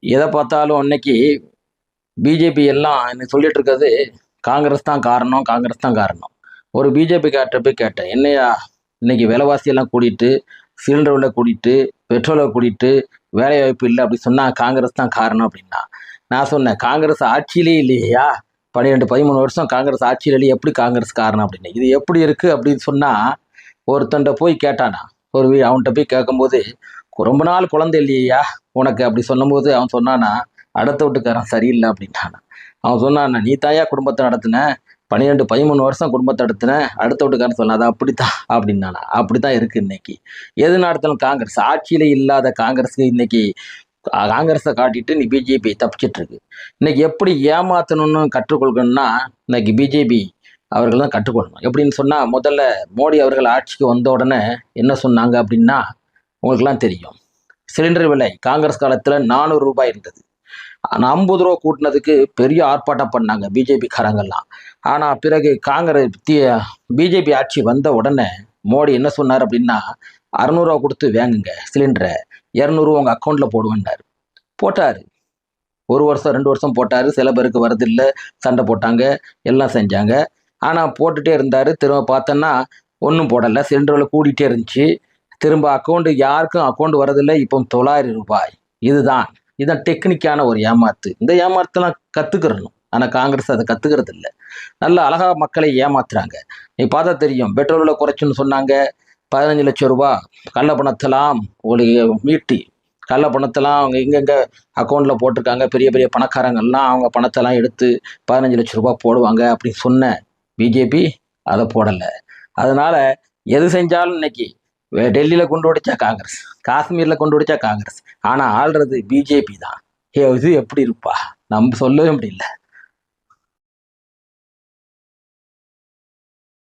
எதை பார்த்தாலும் இன்னைக்கு பிஜேபி எல்லாம் என்ன சொல்லிட்டு இருக்கிறது, காங்கிரஸ் தான் காரணம், காங்கிரஸ் தான் காரணம். ஒரு பிஜேபி கேட்ட போய் கேட்டேன், என்னையா இன்னைக்கு விலைவாசி எல்லாம் கூடிட்டு, சிலிண்டர் விலை கூடிட்டு, பெட்ரோலை கூடிட்டு, வேலை வாய்ப்பு இல்லை அப்படி சொன்னா காங்கிரஸ் தான் காரணம் அப்படின்னா, நான் சொன்னேன் காங்கிரஸ் ஆட்சியிலே இல்லையா, 12-13 வருஷம் காங்கிரஸ் ஆட்சியில இல்லையே, எப்படி காங்கிரஸ் காரணம் அப்படின்னு. இது எப்படி இருக்கு அப்படின்னு சொன்னா, ஒருத்தன்ட்ட போய் கேட்டானா, அவன்கிட்ட போய் கேட்கும்போது, ரொம்ப நாள் குழந்தை இல்லையா உனக்கு அப்படி சொல்லும்போது அவன் சொன்னானா, அடுத்த வீட்டுக்காரன் சரியில்லை அப்படின்ட்டானா. அவன் சொன்னான், நீ தாயா குடும்பத்தை நடத்தின, 12-13 வருஷம் குடும்பத்தை நடத்தின, அடுத்த வீட்டுக்காரன் சொன்ன அது அப்படித்தான் அப்படின்னானா. அப்படித்தான் இருக்கு இன்னைக்கு. எது நடத்தாலும் காங்கிரஸ் ஆட்சியில இல்லாத காங்கிரஸுக்கு இன்னைக்கு காங்கிரஸை காட்டிட்டு நீ பிஜேபி தப்பிச்சிட்டு இருக்கு. இன்னைக்கு எப்படி ஏமாத்தணும்னு கற்றுக்கொள்கணும்னா இன்னைக்கு பிஜேபி அவர்கள் தான் கற்றுக்கொள்ளணும். எப்படின்னு சொன்னா, முதல்ல மோடி அவர்கள் ஆட்சிக்கு வந்த உடனே என்ன சொன்னாங்க அப்படின்னா, உங்களுக்குலாம் தெரியும், சிலிண்டர் விலை காங்கிரஸ் காலத்துல 400 ரூபாய் இருந்தது. 50 ரூபா கூட்டினதுக்கு பெரிய ஆர்ப்பாட்டம் பண்ணாங்க பிஜேபி காரங்கெல்லாம். ஆனா பிறகு பிஜேபி ஆட்சி வந்த உடனே மோடி என்ன சொன்னார் அப்படின்னா, 600 ரூபா கொடுத்து வாங்குங்க சிலிண்டரை, 200 உங்க அக்கௌண்ட்ல போடுவேன்னாரு. போட்டாரு. 1 வருஷம் 2 வருஷம் போட்டாரு. சில பேருக்கு வரதில்லை, சண்டை போட்டாங்க, எல்லாம் செஞ்சாங்க. ஆனா போட்டுட்டே இருந்தாரு. திரும்ப பார்த்தோன்னா ஒன்றும் போடலை, சிலிண்டர் விலை கூடிட்டே இருந்துச்சு. திரும்ப யாருக்கும் அக்கௌண்ட் வரதில்லை. இப்போ 900 ரூபாய். இதுதான் டெக்னிக்கான ஒரு ஏமாத்து. இந்த ஏமாத்தெல்லாம் கத்துக்கிறணும். ஆனா காங்கிரஸ் அதை கத்துக்கிறது இல்லை. நல்ல அழகா மக்களை ஏமாத்துறாங்க. நீ பார்த்தா தெரியும், பெட்ரோல் விலை குறைச்சுன்னு சொன்னாங்க. 15 லட்சம் ரூபாய் கள்ள பணத்தெல்லாம் மீட்டி, கள்ள பணத்தெல்லாம் அவங்க எங்கெங்க அக்கௌண்ட்ல போட்டிருக்காங்க, பெரிய பெரிய பணக்காரங்கள்லாம் அவங்க பணத்தெல்லாம் எடுத்து 15 லட்சம் ரூபாய் போடுவாங்க அப்படின்னு சொன்ன பிஜேபி அதை போடலை. அதனால எது செஞ்சாலும் இன்னைக்கு டெல்லியில கொண்டு வடிச்சா காங்கிரஸ், காஷ்மீர்ல கொண்டு வடிச்சா காங்கிரஸ், ஆனா ஆள்றது பிஜேபி தான். இது எப்படி இருப்பா, நம்ம சொல்லவே முடியல.